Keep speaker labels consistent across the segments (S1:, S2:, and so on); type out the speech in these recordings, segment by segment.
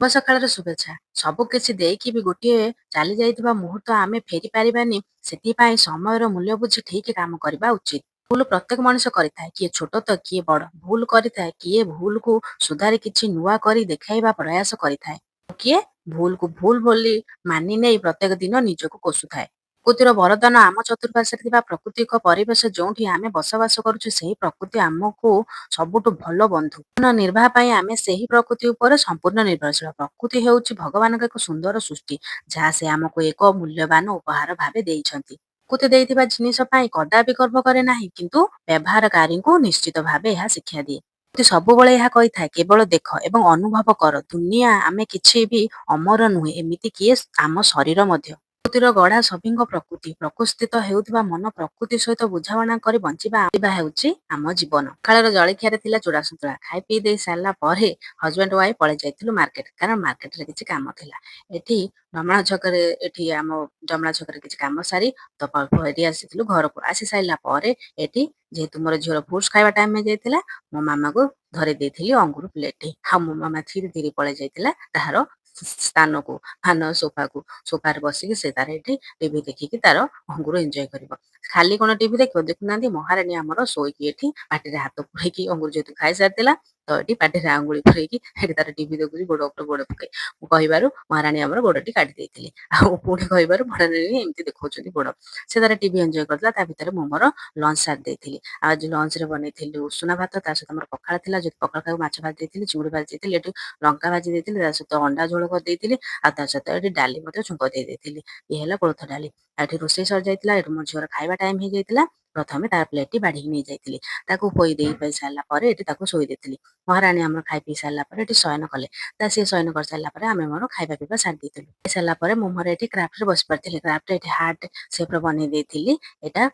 S1: ଶୁଭ ସକାଳର ଶୁଭେଚ୍ଛା। ସବୁ କିଛି ଦେଇକି ବି ଗୋଟିଏ ଚାଲି ଯାଇଥିବା ମୁହୂର୍ତ୍ତ ଆମେ ଫେରି ପାରିବାନି। ସେଥିପାଇଁ ସମୟର ମୂଲ୍ୟ ବୁଝି ଠିକ୍ କାମ କରିବା ଉଚିତ। ଭୁଲ ପ୍ରତ୍ୟେକ ମଣିଷ କରିଥାଏ। କିଏ ଛୋଟ ତ କିଏ ବଡ଼। ଭୁଲ କରିଥାଏ। କିଏ ଭୁଲକୁ ସୁଧାରି କିଛି ନୂଆ କରି ଦେଖାଇବା ପ୍ରୟାସ କରିଥାଏ। ଆଉ କିଏ ଭୁଲକୁ ଭୁଲ ବୋଲି ମାନି ନେଇ ପ୍ରତ୍ୟେକ ଦିନ ନିଜକୁ କୋଷୁଥାଏ। ପ୍ରକୃତିର ବରଦାନ ଆମ ଚତୁଃପାର୍ଶ୍ୱରେ ଥିବା ପ୍ରାକୃତିକ ପରିବେଶ ଯେଉଁଠି ଆମେ ବସବାସ କରୁଛୁ ସେହି ପ୍ରକୃତି ଆମକୁ ସବୁଠୁ ଭଲ ବନ୍ଧୁ। ଜୀବନ ନିର୍ବାହ ପାଇଁ ଆମେ ସେହି ପ୍ରକୃତି ଉପରେ ସମ୍ପୂର୍ଣ୍ଣ ନିର୍ଭରଶୀଳ। ପ୍ରକୃତି ହେଉଛି ଭଗବାନଙ୍କ ଏକ ସୁନ୍ଦର ସୃଷ୍ଟି ଯାହା ସେ ଆମକୁ ଏକ ମୂଲ୍ୟବାନ ଉପହାର ଭାବେ ଦେଇଛନ୍ତି। ପ୍ରକୃତି ଦେଇଥିବା ଜିନିଷ ପାଇଁ କଦାପି ଗର୍ବ କରେ ନାହିଁ କିନ୍ତୁ ବ୍ୟବହାରକାରୀଙ୍କୁ ନିଶ୍ଚିତ ଭାବେ ଏହା ଶିକ୍ଷା ଦିଏ। ପ୍ରକୃତି ସବୁବେଳେ ଏହା କହିଥାଏ କେବଳ ଦେଖ ଏବଂ ଅନୁଭବ କର ଦୁନିଆ ଆମେ କିଛି ବି ଅମର ନୁହେଁ ଏମିତି କିଏ ଆମ ଶରୀର ମଧ୍ୟ। ପ୍ରକୃତିର ଗଢ଼ା ସଭିଙ୍କ ପ୍ରକୃତି ପ୍ରକୃତିସ୍ଥ ହେଉଥିବା ମନ ପ୍ରକୃତି ସହିତ ବୁଝାମଣା କରି ବଞ୍ଚିବା ହେଉଛି ଆମ ଜୀବନ। ସକାଳର ଜଳଖିଆରେ ଥିଲା ଚୂଡ଼ା ସନ୍ତୁଳା। ଖାଇ ପିଇ ଦେଇ ସାରିଲା ପରେ ହଜବେଣ୍ଡ ୱାଇଫ୍ ପଳେଇ ଯାଇଥିଲୁ ମାର୍କେଟ କାରଣ ମାର୍କେଟରେ କିଛି କାମ ଥିଲା। ଏଠି ଆମ ଡମଣା ଛକରେ କିଛି କାମ ସାରି ତ ଫେରି ଆସିଥିଲୁ ଘରକୁ। ଆସି ସାରିଲା ପରେ ଏଠି ଯେହେତୁ ମୋର ଝିଅର ଫ୍ରୁଟ୍ସ ଖାଇବା ଟାଇମ୍ ହେଇଯାଇଥିଲା ମୋ ମାମାକୁ ଧରେଇ ଦେଇଥିଲି ଅଙ୍ଗୁର ପ୍ଲେଟଟି। ଆଉ ମୋ ମାମା ଧୀରେ ଧୀରେ ପଳେଇ ଯାଇଥିଲା ତାହାର ସ୍ଥାନକୁ ସୋଫାରେ ବସିକି ସେ ତାର ଏଠି ଟିଭି ଦେଖିକି ତାର ଅଙ୍ଗୁର ଏଞ୍ଜୟ କରିବ। ଖାଲି କଣ ଟିଭି ଦେଖିବ ଦେଖୁନାହାନ୍ତି ମହାରାଣୀ ଆମର ଶୋଇକି ଏଠି ପାଟିରେ ହାତ ପୁରେଇକି ଅଙ୍ଗୁର ଯେହେତୁ ଖାଇସାରିଥିଲା ତ ଏଠି ପାଟିରେ ଆଙ୍ଗୁଳି ପୁରେଇକି ଏଠି ତାର ଟିଭି ଦେଖୁଛି ଗୋଡ଼ ଉପରେ ଗୋଡ଼ ପକେଇ। ମୁଁ କହିବାରୁ ମହାରାଣୀ ଆମର ଗୋଡ଼ଟି କାଟି ଦେଇଥିଲି। ଆଉ ପୁଣି କହିବାରୁ ମହାରାଣୀ ଏମିତି ଦେଖଉଛନ୍ତି ଗୋଡ଼। ସେ ତାର ଟିଭି ଏଞ୍ଜୟ କରିଥିଲା ତା ଭିତରେ ମୁଁ ମୋର ଲଞ୍ଚ ସାରି ଦେଇଥିଲି। ଆଉ ଆଜି ଲଞ୍ଚରେ ବନେଇଥିଲି ଉଷୁନା ଭାତ ତା ସହିତ ଆମର ପଖାଳ ଥିଲା ଯଦି ପଖାଳ ଖାଇବାକୁ ମାଛ ଭାଜି ଦେଇଥିଲି ଚିଙ୍ଗୁଡ଼ି ଭାଜି ଦେଇଥିଲି ଏଠି ଲଙ୍କା ଭାଜି ଦେଇଥିଲି ତା ସହିତ ଅଣ୍ଡା ଝୋଳ କରିଦେଇଥିଲି ଆଉ ତା ସହିତ ଏଠି ଡାଲି ମଧ୍ୟ ଛୁଙ୍କ ଦେଇ ଦେଇଥିଲି। ଇଏ ହେଲା କୋଳଥ ଡାଲି। ଆଉ ଏଠି ରୋଷେଇ ସରିଯାଇଥିଲା ଏଠୁ ମୋ ଝିଅର ଖାଇବା ଟାଇମ୍ ହେଇଯାଇଥିଲା। ପ୍ରଥମେ ତାର ପ୍ଲେଟଟି ବାଢ଼ିକି ନେଇଯାଇଥିଲି। ତାକୁ ଖୋଇ ଦେଇ ପାଇ ସାରିଲା ପରେ ଏଠି ତାକୁ ଶୋଇ ଦେଇଥିଲି। ମହାରାଣୀ ଆମର ଖାଇ ପିଇ ସାରିଲା ପରେ ଏଠି ଶୟନ କଲେ। ସିଏ ଶୟନ କରିସାରିଲା ପରେ ଆମେ ମୋର ଖାଇବା ପିଇବା ସାରି ଦେଇଥିଲୁ। ଖାଇ ସାରିଲା ପରେ ମୁଁ ମୋର ଏଠି କ୍ରାଫ୍ଟରେ ବସି ପାରିଥିଲି। କ୍ରାଫ୍ଟରେ ଏଠି ହାର୍ଟ ସେପ୍ର ବନେଇ ଦେଇଥିଲି। ଏଇଟା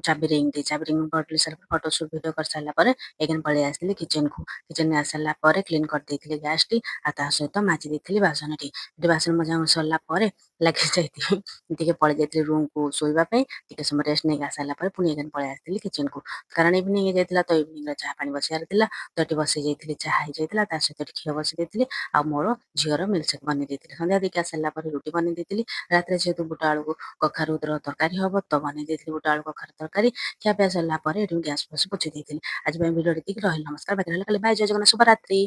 S1: ଚାବି ରିଙ୍ଗ ବଟେଇ ସାରିଲା ପରେ ଫଟୋ ସୁଟ୍ ଭିଡ଼ିଓ କରିସାରିଲା ପରେ ଏଗେନ୍ ପଳେଇ ଆସିଥିଲି କିଚେନକୁ। କିଚେନରେ ଆସିସାରିଲା ପରେ କ୍ଲିନ୍ କରିଦେଇଥିଲି ଗ୍ୟାସଟି ଆଉ ତା ସହିତ ମାଜି ଦେଇଥିଲି ବାସନଟି। ଏଠି ବାସନ ମଜା ସରିଲା ପରେ ଲାଗି ଯାଇଥିଲି ଟିକେ ପଳେଇ ଯାଇଥିଲି ରୁମକୁ ଶୋଇବା ପାଇଁ। ଟିକେ ସମୟ ରେଷ୍ଟ ନେଇକି ଆସିସାରିଲା ପରେ ପୁଣି ଏଗେନ୍ ପଳେଇ ଆସିଥିଲି କିଚେନକୁ କାରଣ ଇଭିନିଂ ହେଇଯାଇଥିଲା ତ ଇଭିନିଂରେ ଚାହା ପାଣି ବସିବାର ଥିଲା। ତ ଏଠି ବସେଇ ଯାଇଥିଲି ଚାହା ହେଇଯାଇଥିଲା ତା ସହିତ ଏଠି କ୍ଷୀର ବସେଇ ଦେଇଥିଲି ଆଉ ମୋର ଝିଅର ମିଲ୍କଶେକ୍ ବନେଇ ଦେଇଥିଲି। ସନ୍ଧ୍ୟା ଦେଇକି ଆସିସାରିଲା ପରେ ରୁଟି ବନେଇ ଦେଇଥିଲି। ରାତିରେ ଯେହେତୁ ବୁଟ ଆଳୁକୁ କଖାରୁର ତରକାରୀ ହବ ତ ବନେଇ ଦେଇଥିଲି ବୁଟ ଆଳୁ କଖାରୁ ତରକାରୀ। ଖିଆପିଆ ସରିଲା ପରେ ଏଠୁ ଗ୍ୟାସ୍ ଫ୍ୟାସ୍ ପୋଛି ଦେଇଥିଲି। ଆଜି ପାଇଁ ଭିଡ଼ିଓ ଏତିକି ରହିଲି ନମସ୍କାର ବାକି ରହିଲା କାଲି ବାଏ ଜୟ ଜଗନ୍ନାଥ ଶୁଭରାତ୍ରି।